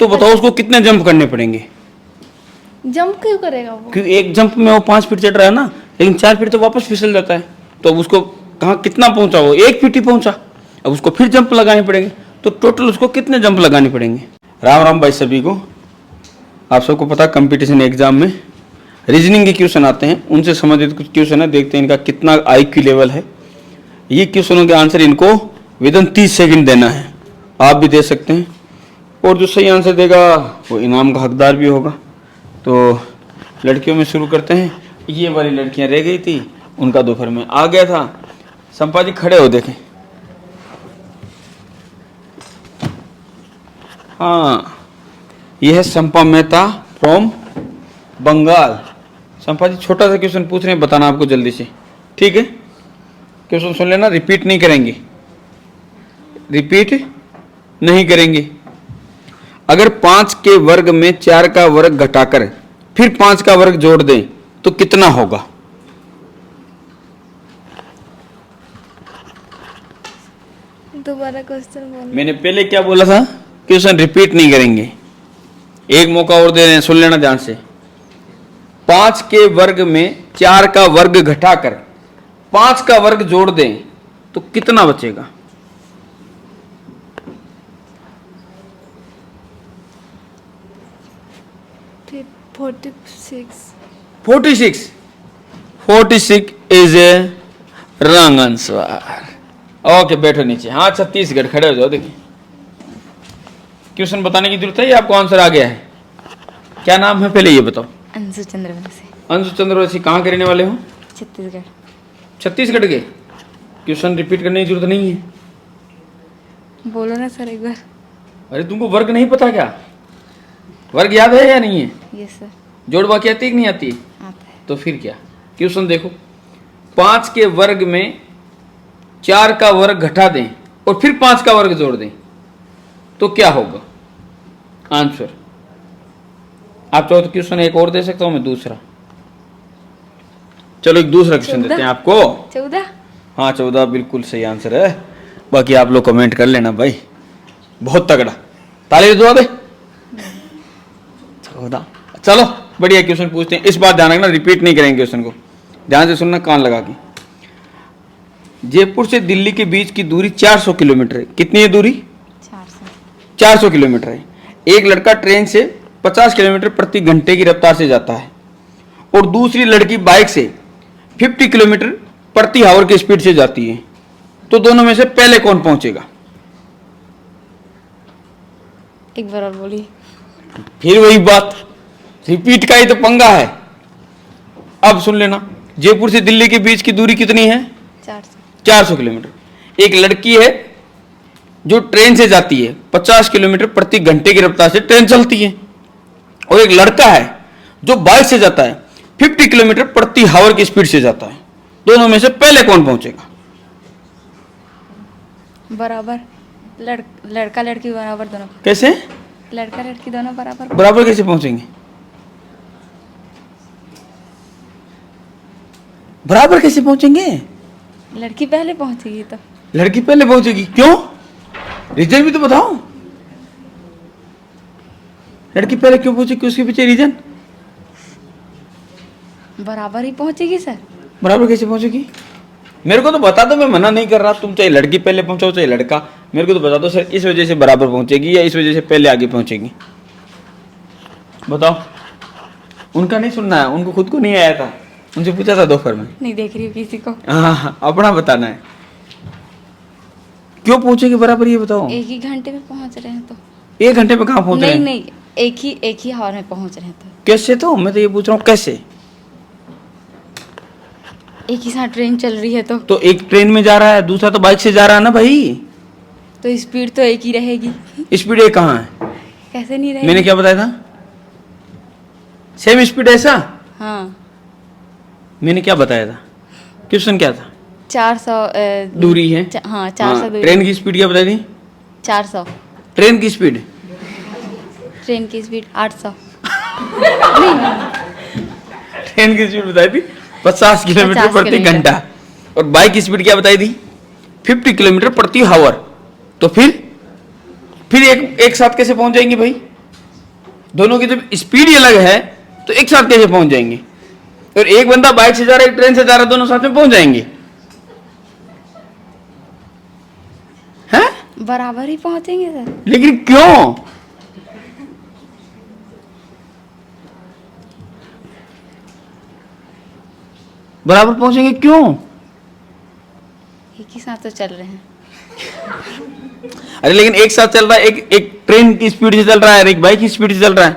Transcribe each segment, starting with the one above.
तो बताओ उसको कितने जंप करने पड़ेंगे? जंप क्यों करेगा वो? क्योंकि एक जंप में वो 5 फीट चढ़ रहा है ना, लेकिन 4 फीट तो वापस फिसल जाता है। तो अब उसको कहाँ कितना पहुंचा, वो 1 फीट ही पहुंचा। अब उसको फिर जंप लगाने पड़ेंगे, तो टोटल उसको कितने जंप लगाने पड़ेंगे? राम राम भाई सभी को। आप सबको पता कंपटीशन एग्जाम में रीजनिंग के क्वेश्चन आते हैं, उनसे संबंधित कुछ क्वेश्चन है, देखते हैं इनका कितना IQ लेवल है। ये क्वेश्चनों के आंसर इनको विदिन 30 सेकंड देना है। आप भी दे सकते हैं, और जो सही आंसर देगा वो इनाम का हकदार भी होगा। तो लड़कियों में शुरू करते हैं। ये वाली लड़कियां रह गई थी, उनका दोपहर में आ गया था। संपा जी खड़े हो, देखें। हाँ, ये है संपा मेहता फ्रॉम बंगाल। संपा जी छोटा सा क्वेश्चन पूछ रहे हैं, बताना आपको जल्दी से, ठीक है? क्वेश्चन सुन लेना, रिपीट नहीं करेंगे, रिपीट नहीं करेंगे। अगर 5 के वर्ग में 4 का वर्ग घटाकर फिर 5 का वर्ग जोड़ दें तो कितना होगा? दोबारा क्वेश्चन बोलना। मैंने पहले क्या बोला था? क्वेश्चन रिपीट नहीं करेंगे। एक मौका और दे रहे हैं, सुन लेना ध्यान से। 5 के वर्ग में 4 का वर्ग घटाकर 5 का वर्ग जोड़ दें तो कितना बचेगा? फिर 46। 46 is a wrong answer. Okay, बैठो नीचे। हाँ, छत्तीसगढ़। खड़े हो जाओ। देखिए, क्वेश्चन बताने की जरूरत है या आपको आंसर आ गया है? क्या नाम है पहले ये बताओ? अंशु चंद्रवंशी। अंशु चंद्रवंशी। कहाँ के रहने वाले हो? छत्तीसगढ़। छत्तीसगढ़ के। क्वेश्चन रिपीट करने की जरूरत नहीं है। बोलो ना सर एक बार। अरे तुमको वर्ग नहीं पता क्या? वर्ग याद है या नहीं है? Yes sir. जोड़ बाकी आती है कि नहीं आती? आता है। तो फिर क्या? क्वेश्चन देखो, 5 के वर्ग में 4 का वर्ग घटा दें और फिर 5 का वर्ग जोड़ दें तो क्या होगा आंसर? आप चाहो तो क्वेश्चन एक और दे सकता हूं मैं, दूसरा। चलो एक दूसरा क्वेश्चन देते हैं आपको। 14। हाँ, 14 बिल्कुल सही आंसर है। बाकी आप लोग कमेंट कर लेना भाई, बहुत तगड़ा। ताली दो दे। 14। चलो बढ़िया क्वेश्चन पूछते हैं। इस बार ध्यान रखना, रिपीट नहीं करेंगे क्वेश्चन को। ध्यान से सुनना, कान लगा के। जयपुर से दिल्ली के बीच की दूरी 400 किलोमीटर है। कितनी है दूरी? 400 किलोमीटर है। एक लड़का ट्रेन से 50 किलोमीटर प्रति घंटे की रफ्तार से जाता है और दूसरी लड़की बाइक से 50 किलोमीटर प्रति आवर की स्पीड से जाती है, तो दोनों में से पहले कौन पहुंचेगा? एक बार और बोलिए। फिर वही बात, रिपीट का ही तो पंगा है। अब सुन लेना, जयपुर से दिल्ली के बीच की दूरी कितनी है? 400 किलोमीटर। एक लड़की है जो ट्रेन से जाती है, 50 किलोमीटर प्रति घंटे की रफ्तार से ट्रेन चलती है, और एक लड़का है जो बाइक से जाता है, 50 किलोमीटर प्रति आवर की स्पीड से जाता है। दोनों में से पहले कौन पहुंचेगा? बराबर। लड़का लड़की बराबर दोनों। कैसे? लड़का लड़की दोनों बराबर। बराबर कैसे पहुंचेंगे? बराबर कैसे पहुंचेंगे? लड़की पहले पहुंचेगी तो। लड़की पहले पहुंचेगी? क्यों? रीजन भी तो बताओ। लड़की पहले क्यों पहुंचेगी, उसके पीछे रीजन? बराबर ही पहुंचेगी सर। बराबर कैसे पहुंचेगी? मेरे को तो बता दो, मैं मना नहीं कर रहा। तुम चाहे लड़की पहले पहुंचाओ चाहे लड़का, मेरे को तो बता दो सर, इस वजह से बराबर पहुंचेगी या इस वजह से पहले आगे पहुंचेगी। बताओ। उनका नहीं सुनना है, उनको खुद को नहीं आया था, उनसे पूछा था दोपहर में। नहीं देख रही हूँ किसी को। हाँ, अपना बताना है। क्यों पहुंचेगी बराबर, ये बताओ। एक ही घंटे में पहुंच रहे हैं तो। 1 घंटे में कहाँ पहुंच रहे हैं? नहीं, एक ही हावर में पहुंच रहे हैं तो। कैसे? तो मैं तो ये पूछ रहा हूँ कैसे। एक ही साथ ट्रेन चल रही है तो एक ट्रेन में जा रहा है, दूसरा तो बाइक से जा रहा है ना भाई। तो स्पीड तो एक ही रहेगी। स्पीड एक कहाँ है? कैसे नहीं रहेगी? मैंने क्या बताया था? सेम स्पीड ऐसा? हाँ। मैंने क्या बताया था? क्वेश्चन क्या था? 400 दूरी है। हाँ 400 दूरी। ट्रेन की स्पीड क्या बताई थी? 400। ट्रेन की स्पीड? ट्रेन की स्पीड 800। ट्रेन की स्पीड बताई थी 50 किलोमीटर 50 प्रति किलोमीटर। घंटा, और बाइक की स्पीड क्या बताई थी? 50 किलोमीटर प्रति आवर। तो फिर एक साथ कैसे पहुंच जाएंगे भाई? दोनों की जब स्पीड ही अलग है तो एक साथ कैसे पहुंच जाएंगे? और एक बंदा बाइक से जा रहा है, एक ट्रेन से जा रहा है, दोनों साथ में पहुंच जाएंगे? हैं? बराबर ही पहुंचेंगे सर। लेकिन क्यों? बराबर पहुंचेंगे क्यों? एक ही साथ तो चल रहे हैं। अरे लेकिन एक साथ चल रहा है, एक ट्रेन की स्पीड से चल रहा है और एक बाइक की स्पीड से चल रहा है।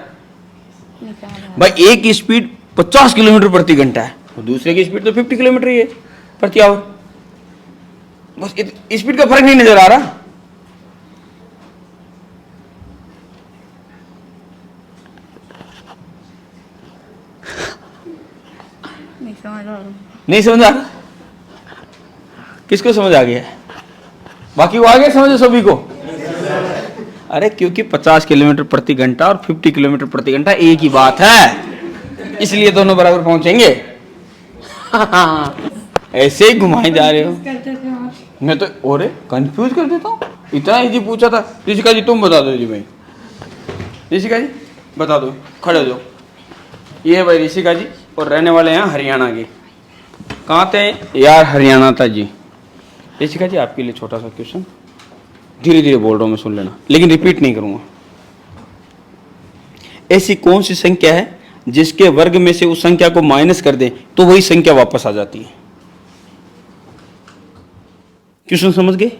निकाल रहा भाई एक की स्पीड 50 किलोमीटर प्रति घंटा है और दूसरे की स्पीड तो 50 किलोमीटर ही है प्रति आवर। बस स्पीड का फर्क नहीं नजर आ रहा। नहीं समझ रहा। नहीं समझ आ रहा? किसको समझ आ गया है? बाकी को आ गया समझ सभी को? अरे क्योंकि 50 किलोमीटर प्रति घंटा और 50 किलोमीटर प्रति घंटा एक ही बात है, इसलिए दोनों बराबर पहुंचेंगे। ऐसे ही घुमाए जा रहे हो। मैं तो और कंफ्यूज कर देता हूँ। इतना इजी पूछा था। ऋषिका जी तुम बता दो जी भाई। ऋषिका जी बता दो, खड़े हो जाओ। ये है भाई ऋषिका जी और रहने वाले हैं हरियाणा के। कहाँ थे यार? हरियाणा था जी। ऋषिका जी आपके लिए छोटा सा क्वेश्चन, धीरे धीरे बोल रहा हूँ मैं, सुन लेना, लेकिन रिपीट नहीं करूंगा। ऐसी कौन सी संख्या है जिसके वर्ग में से उस संख्या को माइनस कर दे तो वही संख्या वापस आ जाती है? क्वेश्चन समझ गए?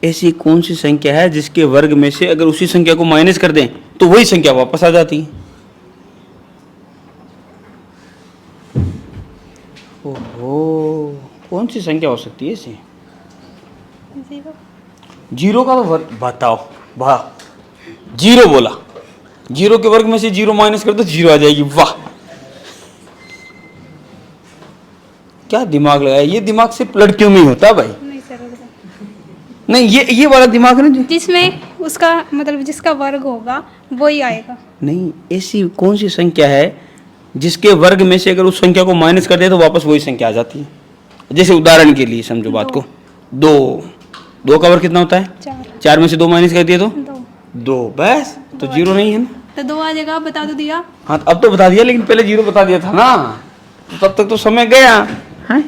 ऐसी कौन सी संख्या है जिसके वर्ग में से अगर उसी संख्या को माइनस कर दें तो वही संख्या वापस आ जाती है? ओहो, कौन सी संख्या हो सकती है ऐसी? जीरो का तो वर्ग बताओ। वाह, जीरो बोला, जीरो के वर्ग में से जीरो माइनस कर दो, जीरो आ जाएगी। वाह, क्या दिमाग लगाया। ये दिमाग सिर्फ लड़कियों में ही होता है भाई। नहीं सर, नहीं, ये वाला दिमाग है ना जिसमें उसका मतलब जिसका वर्ग होगा वही आएगा। नहीं, ऐसी कौन सी संख्या है जिसके वर्ग में से अगर उस संख्या को माइनस कर दे तो वापस वही संख्या आ जाती है? जैसे उदाहरण के लिए समझो बात को, दो का वर्ग कितना होता है? 4 में से 2 माइनस कर दिए तो 2, बस तो जीरो नहीं है ना। तो 2 आ जाएगा, बता दो दिया। हाँ अब तो बता दिया, लेकिन पहले जीरो बता दिया था ना, तो तब तक तो समय गया है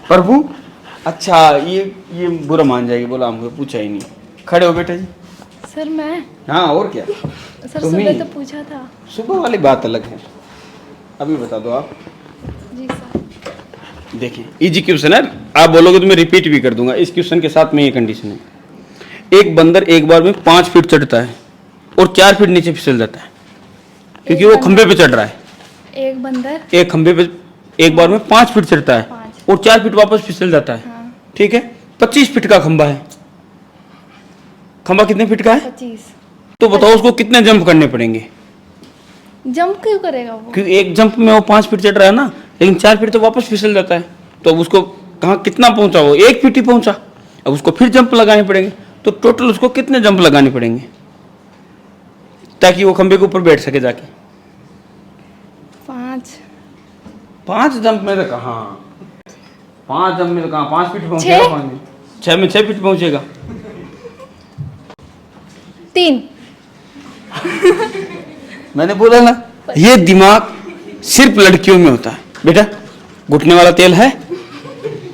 प्रभु। अच्छा ये बुरा मान जाएगी, बोला हमको पूछा ही नहीं। खड़े हो बेटा जी। सर मैं हाँ और क्या? सर तुम्ही? सुबह तो पूछा था। सुबह वाली बात अलग है, अभी बता दो आप। जी सर। देखिए इजी क्वेश्चन है, आप बोलोगे तो मैं रिपीट भी कर दूंगा। इस क्वेश्चन के साथ में ये कंडीशन है, एक बंदर एक बार में 5 फीट चढ़ता है और 4 फीट नीचे फिसल जाता है, क्योंकि वो खंबे पे चढ़ रहा है। एक बंदर एक खंबे पे एक बार में 5 फीट चढ़ता है 5 और 4 फीट वापस फिसल जाता है। हाँ। ठीक है, 25 फीट का खंबा है। खंबा कितने फीट का है? 25। तो बताओ उसको कितने जंप करने पड़ेंगे? जंप क्यों करेगा वो? क्योंकि एक जंप में वो 5 फीट चढ़ रहा है ना, लेकिन 4 फीट तो वापस फिसल जाता है। तो अब उसको कहाँ कितना पहुंचा? वो 1 फीट ही पहुंचा। अब उसको फिर जंप लगाने पड़ेंगे, तो टोटल उसको कितने जंप लगाने पड़ेंगे ताकि वो खंबे के ऊपर बैठ सके जाके? 5 जंप में तो कहाँ 5 जंप में तो कहाँ 5 फीट पहुंचेगा? 6 में 6 फीट पहुंचेगा। 3। मैंने बोला ना, ये दिमाग सिर्फ लड़कियों में होता है। बेटा घुटने वाला तेल है,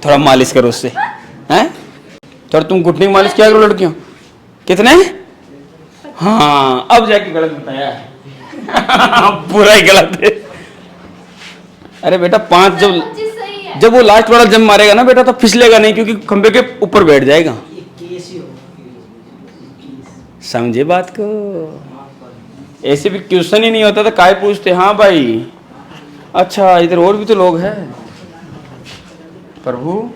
थोड़ा मालिश करो उससे, हैं? थोड़ा तुम घुटने की मालिश किया करो लड़कियों। कितने? हाँ अब जाके गलत बताया है। पूरा ही गलत है। अरे बेटा 5 जब वो लास्ट वाला जंप मारेगा ना बेटा, तो फिसलेगा नहीं, क्योंकि खंबे के ऊपर बैठ जाएगा। समझे बात को? ऐसे भी क्वेश्चन ही नहीं होता तो काय पूछते? हाँ भाई, अच्छा इधर और भी तो लोग हैं प्रभु।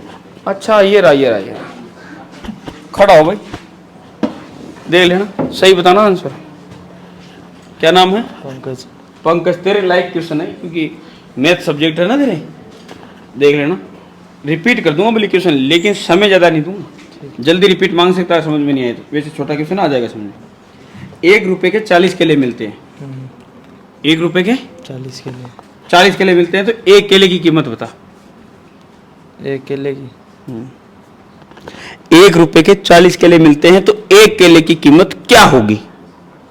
अच्छा ये रहा। खड़ा हो भाई, देख लेना, सही बताना आंसर। क्या नाम है? पंकज। तेरे लाइक क्वेश्चन है, क्योंकि मैथ सब्जेक्ट है ना तेरे। देख लेना, रिपीट कर दूंगा बोली क्वेश्चन, लेकिन समय ज़्यादा नहीं दूंगा। जल्दी रिपीट मांग सकता है, समझ में नहीं आए तो। वैसे छोटा क्वेश्चन आ जाएगा समझ। 1 रुपए के 40 केले मिलते हैं। 1 रुपए के 40 केले मिलते हैं, तो 1 केले की कीमत बता। 1 केले की 1 रुपए के 40 केले मिलते हैं, तो 1 केले की कीमत क्या होगी?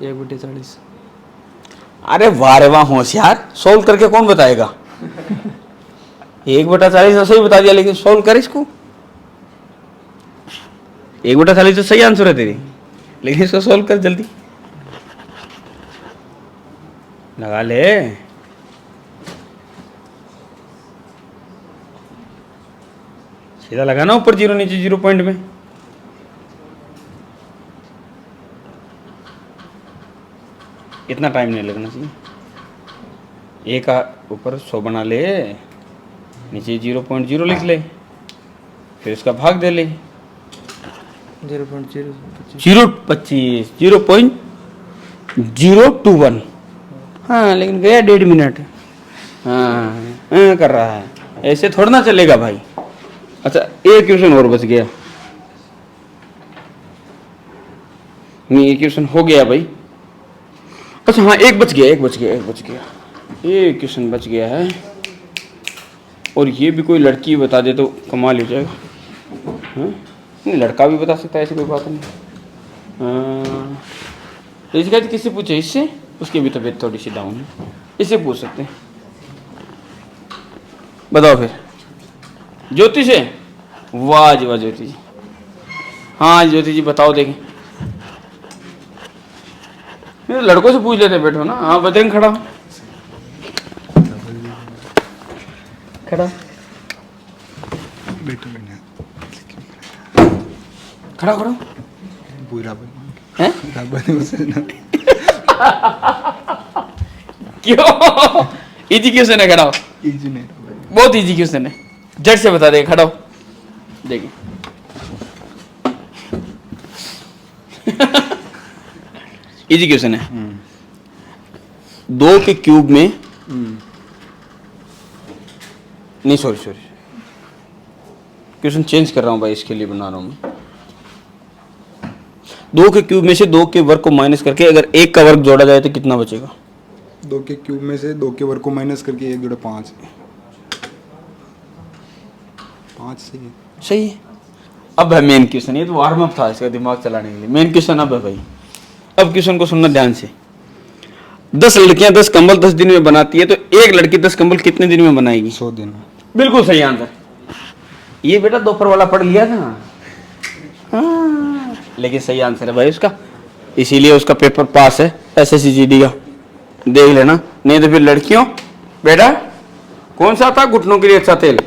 1/40। अरे वाह रे वाह होशियार, सोल्व करके कौन बताएगा? 1/40 तो सही बता दिया, लेकिन सोल्व कर इसको। 1/40 तो सही आंसर है तेरी, लेकिन इसको सोल्व कर जल्दी, लगा ले। सीधा लगाना ऊपर 0 नीचे 0 पॉइंट में। इतना टाइम नहीं लगना चाहिए। ए का ऊपर 100 बना ले, नीचे 0.0 लिख ले, फिर इसका भाग दे ले। 0.25 0.021। हाँ लेकिन गया 1.5 मिनट। हाँ कर रहा है, ऐसे थोड़ा ना चलेगा भाई। अच्छा एक क्वेश्चन और बच गया, नहीं एक क्वेश्चन हो गया भाई। अच्छा हाँ एक बच गया, एक क्वेश्चन बच गया है, और ये भी कोई लड़की बता दे तो कमाल हो जाएगा। हाँ? नहीं लड़का भी बता सकता है, ऐसी कोई बात नहीं। तो इसका किससे पूछे? इससे, उसकी भी तबीयत थोड़ी सी डाउन है, इससे पूछ सकते हैं। बताओ फिर। ज्योति से? वाह जी वाह ज्योति जी। हाँ ज्योति जी बताओ देखें। लड़कों से पूछ लेते बैठो ना। हाँ बताएंगे, खड़ा खड़ा खड़ा खड़ा बुरा हैं? क्यों? इजी क्वेश्चन है, खड़ा हो। इजी नहीं, बहुत इजी क्वेश्चन है, झट से बता देगा। खड़ा हो, देखिए। इजी क्वेश्चन है। 2 के क्यूब में नहीं, सॉरी क्वेश्चन चेंज कर रहा हूं भाई, इसके लिए बना रहा हूं मैं। 2 के क्यूब में से 2 के वर्ग को माइनस करके अगर 1 का वर्ग जोड़ा जाए तो कितना बचेगा? 2 के क्यूब में से 2 के वर्ग को माइनस करके 1 जोड़े 5। 5 सही है। सही है। अब है मेन क्वेश्चन, ये तो वार्म अप था इसका दिमाग चलाने के लिए। मेन क्वेश्चन अब है भाई। अब क्वेश्चन को सुनना ध्यान से। 10 लड़कियां 10 कंबल 10 दिन में बनाती है, तो एक लड़की 10 कंबल कितने दिन में बनाएगी? 100 दिन। बिल्कुल सही आंसर। ये बेटा दोपहर वाला पढ़ लिया था। हाँ, लेकिन सही आंसर है भाई उसका, इसीलिए उसका पेपर पास है SSCGD का। देख लेना, नहीं तो फिर लड़कियों बेटा कौन सा था घुटनों के लिए अच्छा तेल?